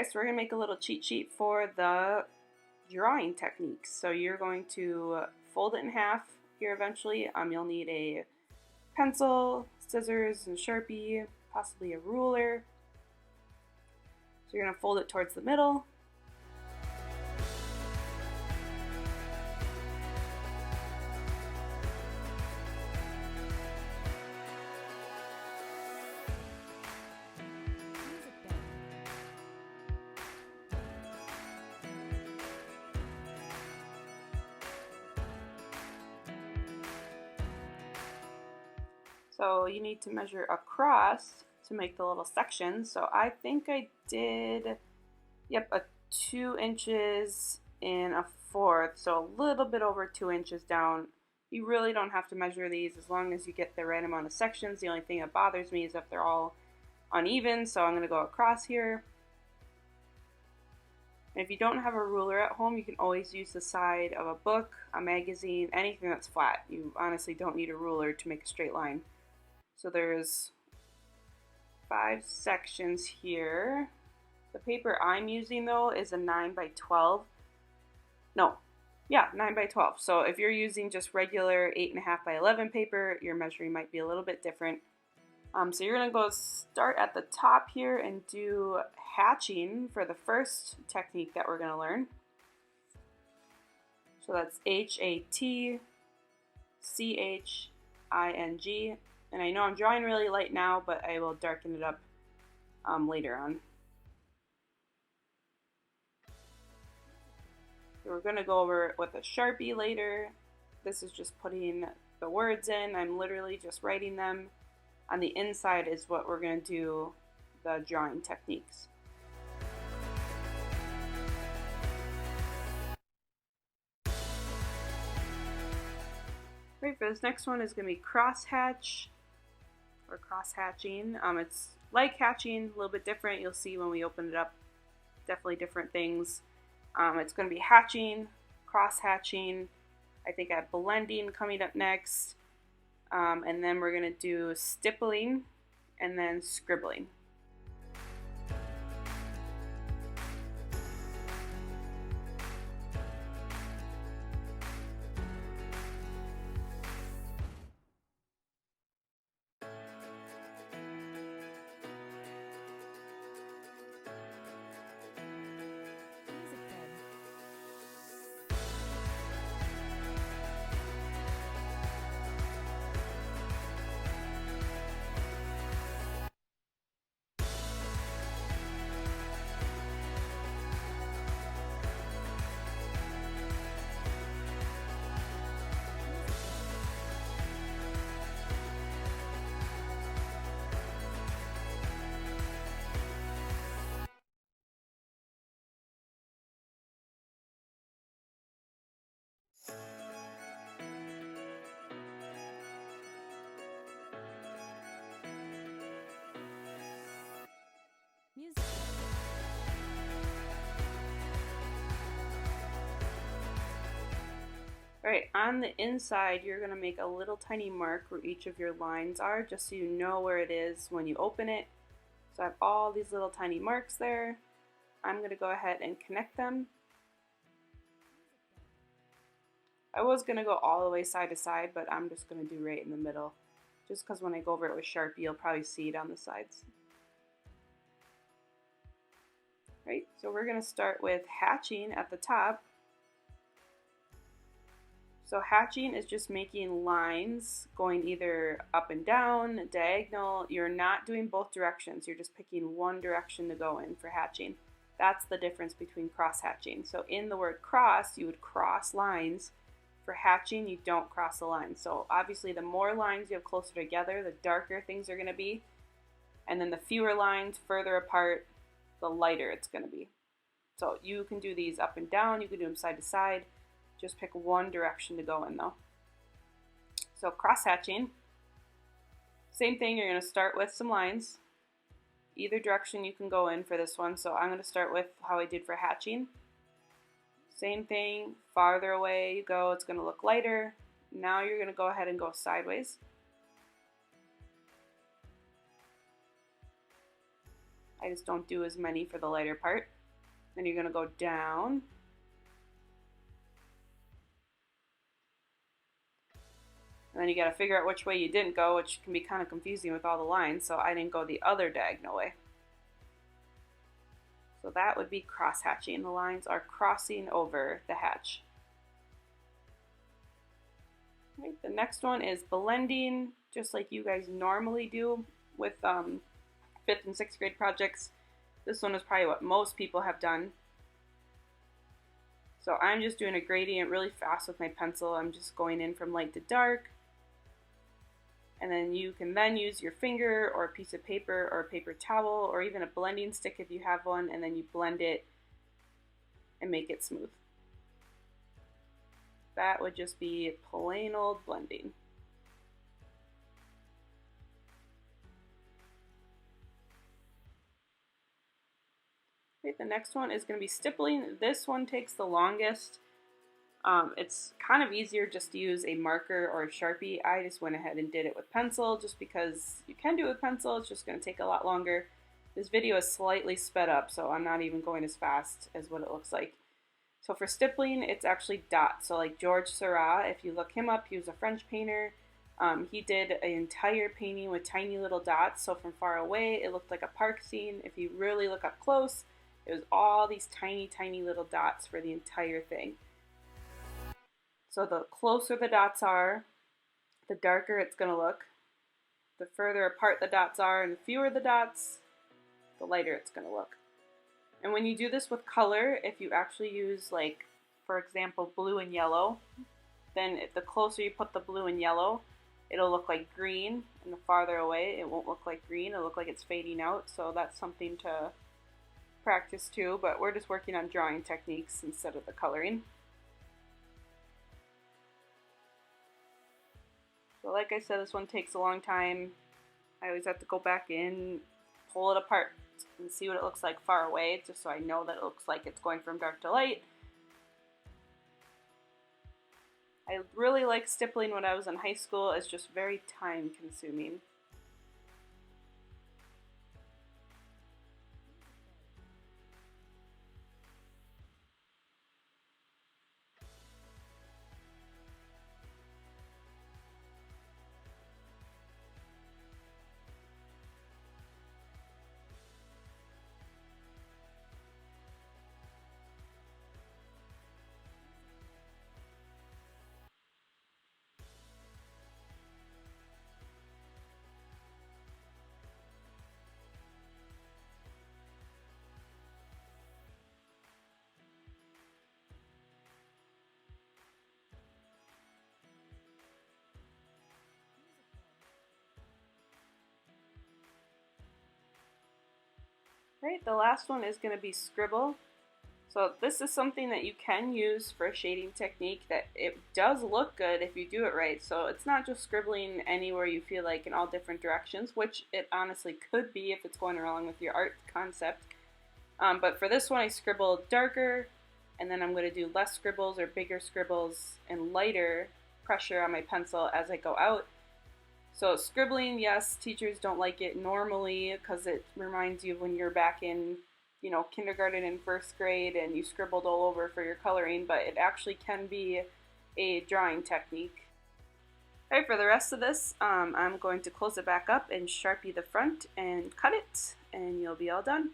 Alright, so we're going to make a little cheat sheet for the drawing techniques. So you're going to fold it in half here eventually. You'll need a pencil, scissors, and Sharpie, possibly a ruler. So you're going to fold it towards the middle. So you need to measure across to make the little sections. So I think I did, yep, a 2 inches and a fourth, so a little bit over 2 inches down. You really don't have to measure these as long as you get the right amount of sections. The only thing that bothers me is if they're all uneven, so I'm going to go across here. And if you don't have a ruler at home, you can always use the side of a book, a magazine, anything that's flat. You honestly don't need a ruler to make a straight line. So there's 5 sections here. The paper I'm using though is a 9 by 12. No, yeah, 9 by 12. So if you're using just regular 8.5 by 11 paper, your measuring might be a little bit different. So you're gonna go start at the top here and do hatching for the first technique that we're gonna learn. So that's H-A-T-C-H-I-N-G. And I know I'm drawing really light now, but I will darken it up later on. So we're going to go over it with a Sharpie later. This is just putting the words in. I'm literally just writing them. On the inside is what we're going to do the drawing techniques. Right, for this next one is going to be crosshatch or cross hatching. It's like hatching, a little bit different. You'll see when we open it up, definitely different things. It's going to be hatching, cross hatching. I think I have blending coming up next. And then we're going to do stippling and then scribbling. Music. Alright, on the inside you're going to make a little tiny mark where each of your lines are, just so you know where it is when you open it. So I have all these little tiny marks there. I'm going to go ahead and connect them. I was going to go all the way side to side, but I'm just going to do right in the middle, just because when I go over it with Sharpie you'll probably see it on the sides. Right, so we're going to start with hatching at the top. So hatching is just making lines going either up and down, diagonal. You're not doing both directions. You're just picking one direction to go in for hatching. That's the difference between cross hatching. So in the word cross, you would cross lines. For hatching, you don't cross the lines. So obviously the more lines you have closer together, the darker things are going to be. And then the fewer lines further apart, the lighter it's going to be. So you can do these up and down, you can do them side to side. Just pick one direction to go in though. So cross hatching, same thing, you're going to start with some lines. Either direction you can go in for this one. So I'm going to start with how I did for hatching. Same thing, farther away you go, it's going to look lighter. Now you're going to go ahead and go sideways. I just don't do as many for the lighter part. Then you're going to go down. And then you got to figure out which way you didn't go, which can be kind of confusing with all the lines. So I didn't go the other diagonal way. So that would be cross hatching. The lines are crossing over the hatch. Right, the next one is blending, just like you guys normally do with 5th and 6th grade projects. This one is probably what most people have done. So I'm just doing a gradient really fast with my pencil. I'm just going in from light to dark. And then you can then use your finger or a piece of paper or a paper towel or even a blending stick if you have one, and then you blend it and make it smooth. That would just be plain old blending. Okay, the next one is going to be stippling. This one takes the longest. It's kind of easier just to use a marker or a Sharpie. I just went ahead and did it with pencil just because you can do it with pencil. It's just going to take a lot longer. This video is slightly sped up, so I'm not even going as fast as what it looks like. So for stippling, it's actually dots. So like George Seurat, if you look him up, he was a French painter. He did an entire painting with tiny little dots. So from far away, it looked like a park scene. If you really look up close, it was all these tiny, tiny little dots for the entire thing. So the closer the dots are, the darker it's going to look. The further apart the dots are and the fewer the dots, the lighter it's going to look. And when you do this with color, if you actually use, like, for example, blue and yellow, then the closer you put the blue and yellow, it'll look like green, and the farther away, it won't look like green. It'll look like it's fading out, so that's something to practice too, but we're just working on drawing techniques instead of the coloring. So like I said, this one takes a long time. I always have to go back in, pull it apart, and see what it looks like far away, just so I know that it looks like it's going from dark to light. I really liked stippling when I was in high school. It's just very time consuming. Right, the last one is going to be scribble. So this is something that you can use for a shading technique that it does look good if you do it right. So it's not just scribbling anywhere you feel like in all different directions, which it honestly could be if it's going along with your art concept. But for this one, I scribbled darker, and then I'm going to do less scribbles or bigger scribbles and lighter pressure on my pencil as I go out. So scribbling, yes, teachers don't like it normally because it reminds you of when you're back in, kindergarten and 1st grade and you scribbled all over for your coloring, but it actually can be a drawing technique. All right, for the rest of this, I'm going to close it back up and Sharpie the front and cut it, and you'll be all done.